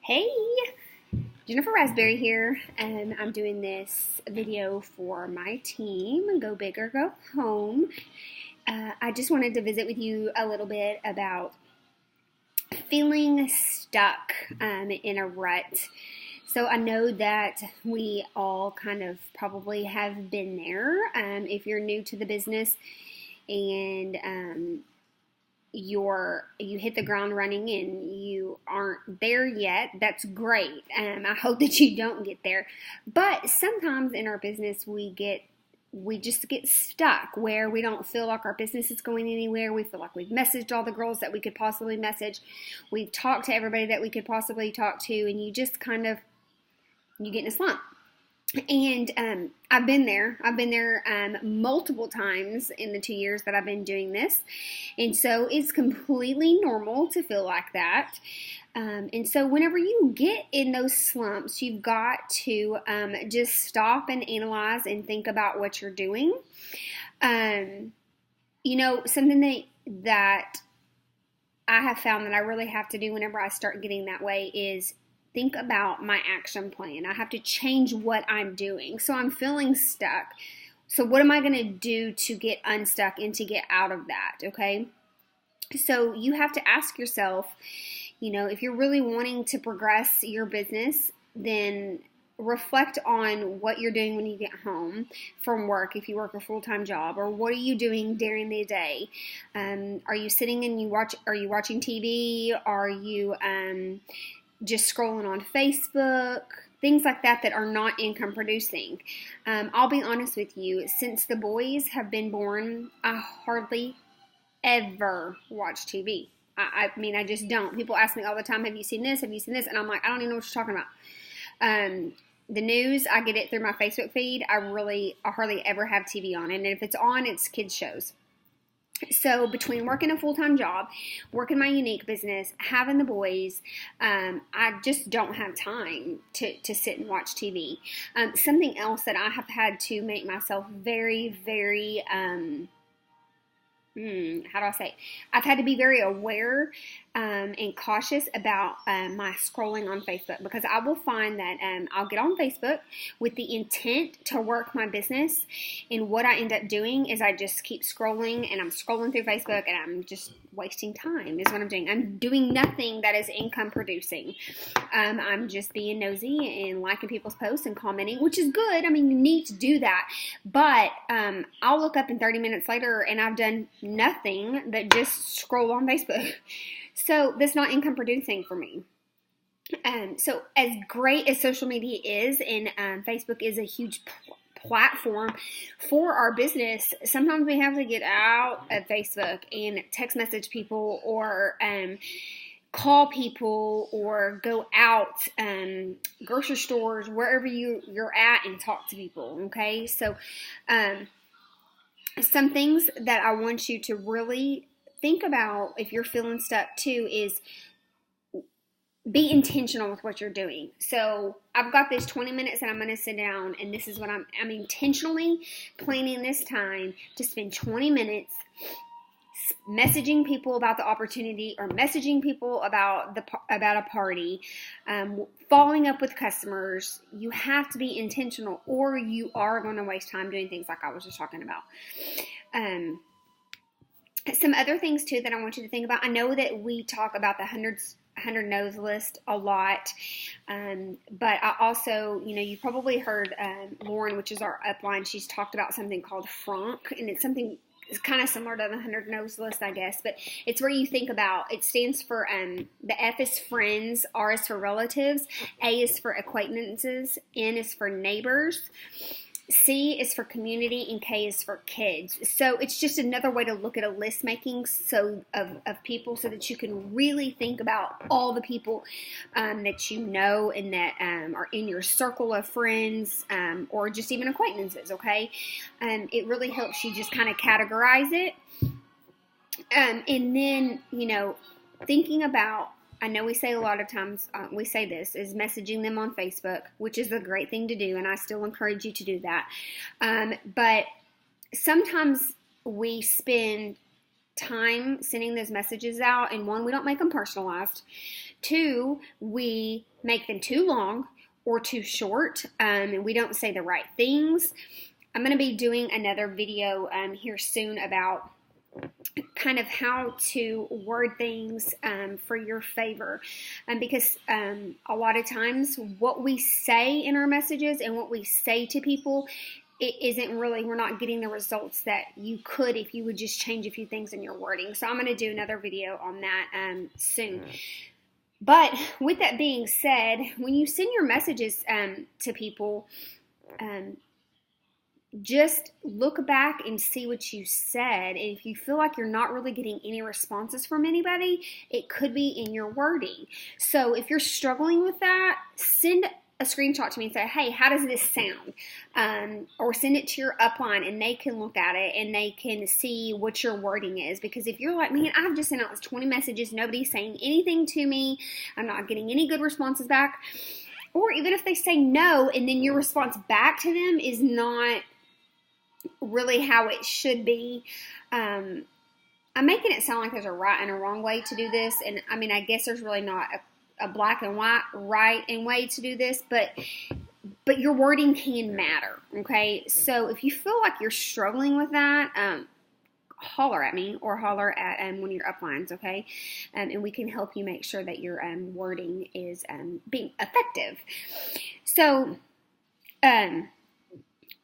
Hey, Jennifer Raspberry here, and I'm doing this video for my team, Go Big or Go Home. I just wanted to visit with you a little bit about feeling stuck in a rut. So I know that we all kind of probably have been there. If you're new to the business and you hit the ground running and you aren't there yet, that's great. I hope that you don't get there. But sometimes in our business we just get stuck where we don't feel like our business is going anywhere. We feel like we've messaged all the girls that we could possibly message. We've talked to everybody that we could possibly talk to, and you just you get in a slump. And I've been there. I've been there multiple times in the 2 years that I've been doing this. And so it's completely normal to feel like that. And so whenever you get in those slumps, you've got to just stop and analyze and think about what you're doing. Something that I have found that I really have to do whenever I start getting that way is think about my action plan. I have to change what I'm doing. So I'm feeling stuck. So what am I going to do to get unstuck and to get out of that? Okay. So you have to ask yourself, if you're really wanting to progress your business, then reflect on what you're doing when you get home from work, if you work a full-time job, or what are you doing during the day? Are you sitting and are you watching TV? Are you, just scrolling on Facebook, things like that are not income producing. I'll be honest with you, since the boys have been born, I hardly ever watch TV. I mean, I just don't. People ask me all the time, have you seen this? Have you seen this? And I'm like, I don't even know what you're talking about. The news, I get it through my Facebook feed. I hardly ever have TV on. And if it's on, it's kids shows. So between working a full-time job, working my Younique business, having the boys, I just don't have time to sit and watch TV. Something else that I have had to make myself very, very, I've had to be very aware and cautious about my scrolling on Facebook, because I will find that I'll get on Facebook with the intent to work my business, and what I end up doing is I just keep scrolling, and I'm scrolling through Facebook, and I'm just wasting time is what I'm doing. I'm doing nothing that is income producing. I'm just being nosy and liking people's posts and commenting, which is good. I mean, you need to do that, but I'll look up in 30 minutes later and I've done nothing but just scroll on Facebook. So that's not income producing for me. So as great as social media is, and Facebook is a huge platform for our business, sometimes we have to get out of Facebook and text message people, or call people, or go out grocery stores, wherever you're at, and talk to people. Okay, so some things that I want you to really think about if you're feeling stuck too is be intentional with what you're doing. So I've got this 20 minutes that I'm going to sit down, and this is what I'm intentionally planning this time to spend 20 minutes messaging people about the opportunity, or messaging people about a party, following up with customers. You have to be intentional, or you are going to waste time doing things like I was just talking about. Some other things too that I want you to think about. I know that we talk about the 100 no's list a lot, but I also, you probably heard Lauren, which is our upline, she's talked about something called Frank, and it's kind of similar to the 100 no's list, I guess, but it's where you think about, it stands for, the F is friends, R is for relatives, A is for acquaintances, N is for neighbors, C is for community, and K is for kids. So it's just another way to look at a list making of people, so that you can really think about all the people that you know and that are in your circle of friends, or just even acquaintances, okay? It really helps you just kind of categorize it. And then, thinking about, I know we say a lot of times, we say this, is messaging them on Facebook, which is a great thing to do, and I still encourage you to do that. But sometimes we spend time sending those messages out, and one, we don't make them personalized. 2, we make them too long or too short, and we don't say the right things. I'm going to be doing another video here soon about kind of how to word things for your favor, because a lot of times what we say in our messages and what we say to people, it isn't really, we're not getting the results that you could if you would just change a few things in your wording. So I'm going to do another video on that soon. But with that being said, when you send your messages to people, just look back and see what you said. And if you feel like you're not really getting any responses from anybody, it could be in your wording. So if you're struggling with that, send a screenshot to me and say, hey, how does this sound? Or send it to your upline and they can look at it and they can see what your wording is. Because if you're like, man, I've just sent out this 20 messages, nobody's saying anything to me, I'm not getting any good responses back. Or even if they say no and then your response back to them is not really how it should be. I'm making it sound like there's a right and a wrong way to do this. And I mean, I guess there's really not a black and white right and way to do this, but your wording can matter. Okay. So if you feel like you're struggling with that, holler at me or holler at one of your uplines. Okay. And we can help you make sure that your wording is being effective. So,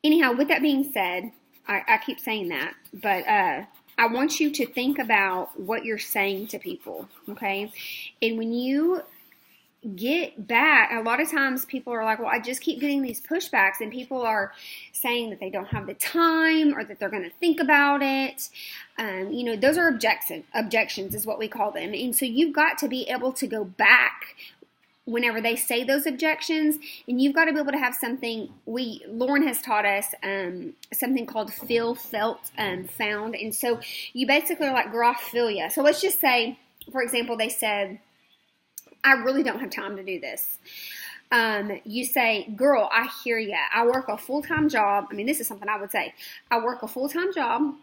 anyhow, with that being said, I keep saying that, but I want you to think about what you're saying to people, okay? And when you get back, a lot of times people are like, well, I just keep getting these pushbacks, and people are saying that they don't have the time or that they're going to think about it. Those are objections is what we call them. And so you've got to be able to go back whenever they say those objections, and you've got to be able to have something. Lauren has taught us something called feel, felt, found. And so you basically are like, girl, I feel ya. So let's just say, for example, they said, I really don't have time to do this. You say, girl, I hear ya. I work a full-time job. I mean, this is something I would say. I work a full-time job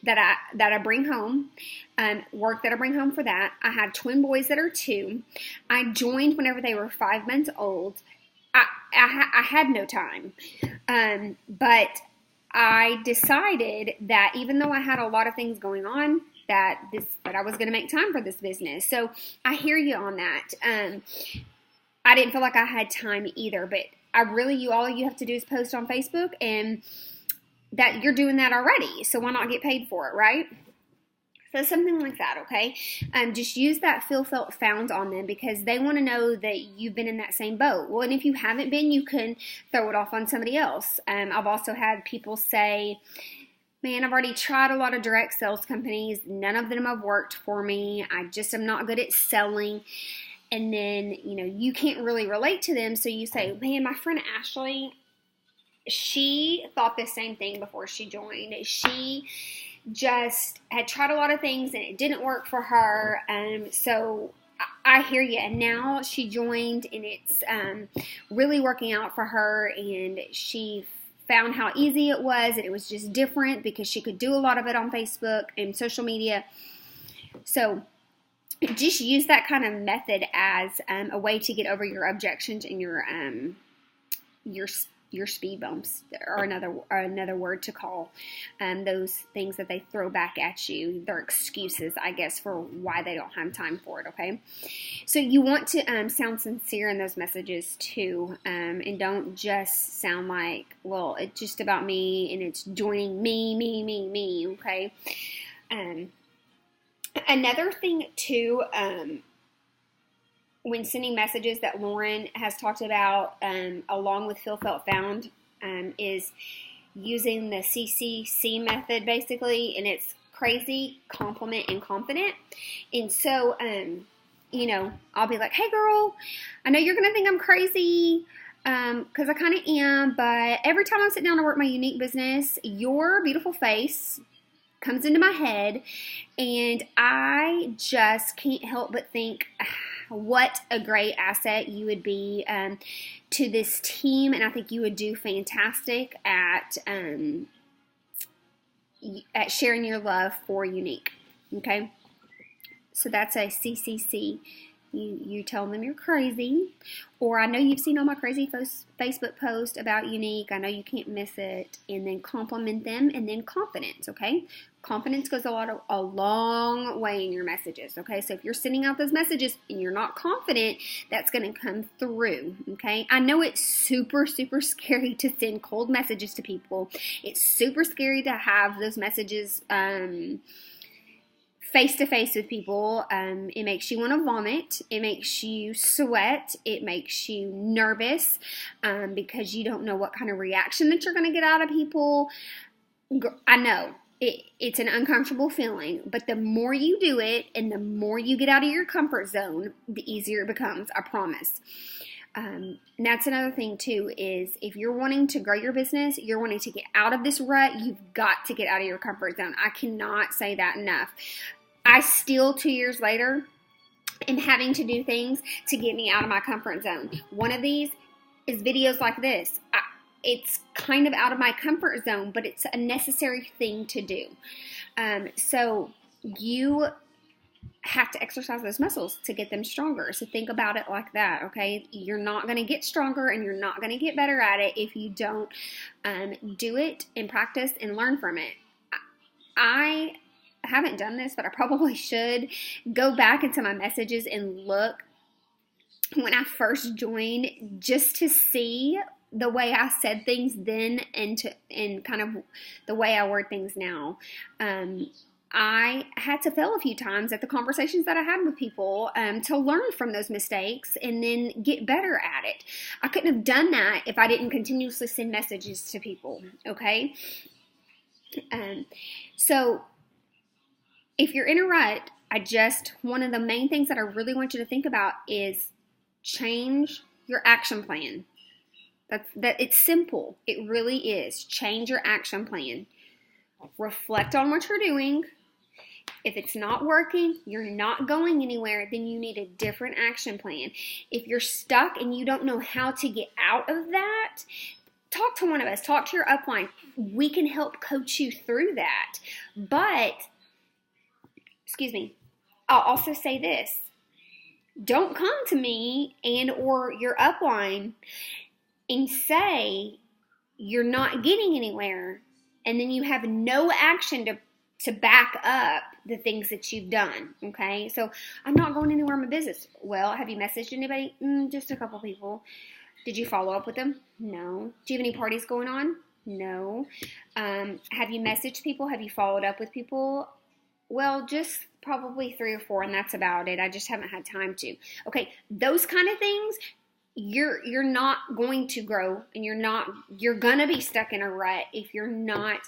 that I bring home, work that I bring home for that. I had twin boys that are 2. I joined whenever they were 5 months old. I had no time. But I decided that even though I had a lot of things going on, that I was going to make time for this business. So I hear you on that. I didn't feel like I had time either, but all you have to do is post on Facebook, and that you're doing that already. So why not get paid for it, right? So something like that, okay? Just use that feel, felt, found on them, because they want to know that you've been in that same boat. Well, and if you haven't been, you can throw it off on somebody else. I've also had people say, man, I've already tried a lot of direct sales companies. None of them have worked for me. I just am not good at selling. And then, you can't really relate to them. So you say, man, my friend Ashley, she thought the same thing before she joined. She just had tried a lot of things and it didn't work for her. So I hear you. And now she joined and it's really working out for her. And she found how easy it was. And it was just different because she could do a lot of it on Facebook and social media. So just use that kind of method as a way to get over your objections and your speed bumps, or another word to call those things that they throw back at you. They're excuses, I guess, for why they don't have time for it. Okay, so you want to sound sincere in those messages too, and don't just sound like, well, it's just about me and it's joining me. Okay. Another thing too, when sending messages that Lauren has talked about, along with feel, felt, found, is using the CCC method basically, and it's crazy, compliment, and confident. And so, I'll be like, hey girl, I know you're going to think I'm crazy, because I kind of am, but every time I sit down to work my Younique business, your beautiful face comes into my head, and I just can't help but think what a great asset you would be to this team, and I think you would do fantastic at sharing your love for Younique. Okay, so that's a CCC You tell them you're crazy, or I know you've seen all my crazy Facebook posts about Younique. I know you can't miss it. And then compliment them, and then confidence, okay? Confidence goes a long way in your messages, okay? So if you're sending out those messages and you're not confident, that's going to come through, okay? I know it's super, super scary to send cold messages to people. It's super scary to have those messages face-to-face with people. It makes you want to vomit. It makes you sweat. It makes you nervous because you don't know what kind of reaction that you're going to get out of people. I know it's an uncomfortable feeling, but the more you do it and the more you get out of your comfort zone, the easier it becomes, I promise. And that's another thing too, is if you're wanting to grow your business, you're wanting to get out of this rut, you've got to get out of your comfort zone. I cannot say that enough. I still, 2 years later, am having to do things to get me out of my comfort zone. One of these is videos like this. It's kind of out of my comfort zone, but it's a necessary thing to do. So you have to exercise those muscles to get them stronger. So think about it like that, okay? You're not going to get stronger and you're not going to get better at it if you don't do it and practice and learn from it. I haven't done this, but I probably should go back into my messages and look when I first joined, just to see the way I said things then and kind of the way I word things now. I had to fail a few times at the conversations that I had with people to learn from those mistakes and then get better at it. I couldn't have done that if I didn't continuously send messages to people, okay? So if you're in a rut, one of the main things that I really want you to think about is change your action plan. That it's simple. It really is. Change your action plan. Reflect on what you're doing. If it's not working, you're not going anywhere, then you need a different action plan. If you're stuck and you don't know how to get out of that, talk to one of us. Talk to your upline. We can help coach you through that. But, I'll also say this. Don't come to me and or your upline and say you're not getting anywhere, and then you have no action to back up the things that you've done, okay? So, I'm not going anywhere in my business. Well, have you messaged anybody? Just a couple people. Did you follow up with them? No. Do you have any parties going on? No. Have you messaged people? Have you followed up with people? Well, just probably 3 or 4, and that's about it. I just haven't had time to. Okay, those kind of things, you're not going to grow, and you're gonna be stuck in a rut if you're not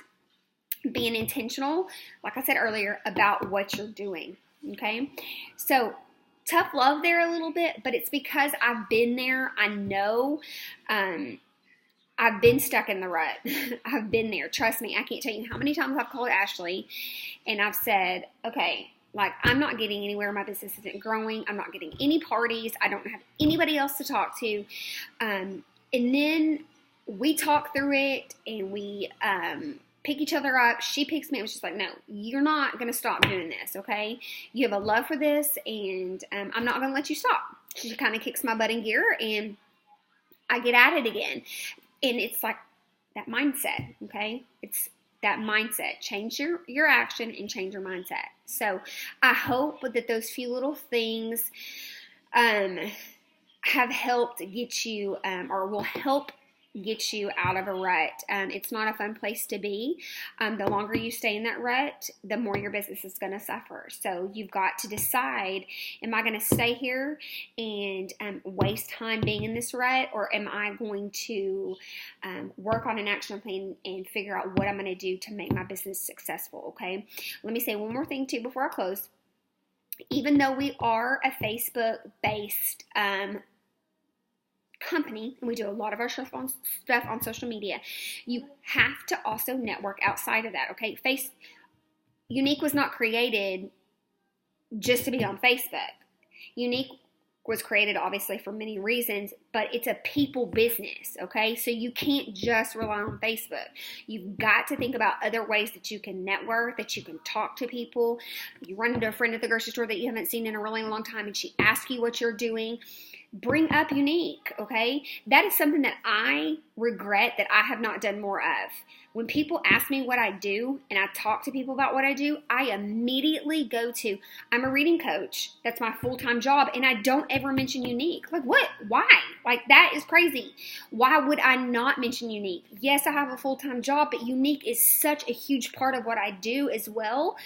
being intentional, like I said earlier, about what you're doing, okay? So, tough love there a little bit, but it's because I've been there. I know I've been stuck in the rut. I've been there. Trust me. I can't tell you how many times I've called Ashley and I've said, okay, like, I'm not getting anywhere. My business isn't growing. I'm not getting any parties. I don't have anybody else to talk to. And then we talk through it and we pick each other up. She picks me up. She's like, no, you're not going to stop doing this, okay? You have a love for this, and I'm not going to let you stop. She kind of kicks my butt in gear, and I get at it again. And it's like that mindset, okay? It's that mindset. Change your action and change your mindset. So I hope that those few little things have helped get you or will help get you out of a rut. It's not a fun place to be. The longer you stay in that rut, the more your business is going to suffer. So you've got to decide, am I going to stay here and waste time being in this rut, or am I going to work on an action plan and figure out what I'm going to do to make my business successful, okay? Let me say one more thing too before I close. Even though we are a Facebook-based company, and we do a lot of our stuff on social media, you have to also network outside of that, okay? Younique was not created just to be on Facebook. Younique was created obviously for many reasons, but it's a people business, okay? So you can't just rely on Facebook. You've got to think about other ways that you can network, that you can talk to people. You run into a friend at the grocery store that you haven't seen in a really long time and she asks you what you're doing. Bring up Younique, okay? That is something that I regret that I have not done more of. When people ask me what I do and I talk to people about what I do, I immediately go to, I'm a reading coach. That's my full-time job. And I don't ever mention Younique. Like, what? Why? Like, that is crazy. Why would I not mention Younique? Yes, I have a full-time job, but Younique is such a huge part of what I do as well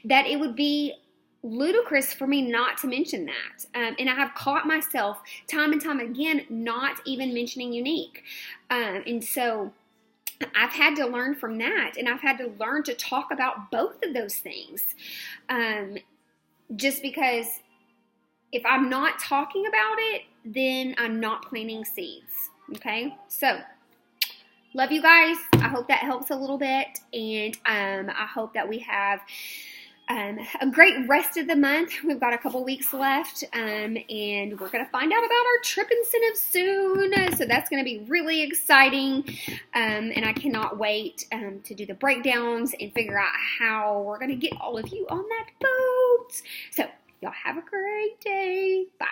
that it would be ludicrous for me not to mention that. And I have caught myself time and time again not even mentioning Younique. And so I've had to learn from that, and I've had to learn to talk about both of those things. Just because if I'm not talking about it, then I'm not planting seeds. Okay? So, love you guys. I hope that helps a little bit, and I hope that we have a great rest of the month. We've got a couple weeks left, and we're going to find out about our trip incentive soon. So that's going to be really exciting, and I cannot wait to do the breakdowns and figure out how we're going to get all of you on that boat. So y'all have a great day. Bye.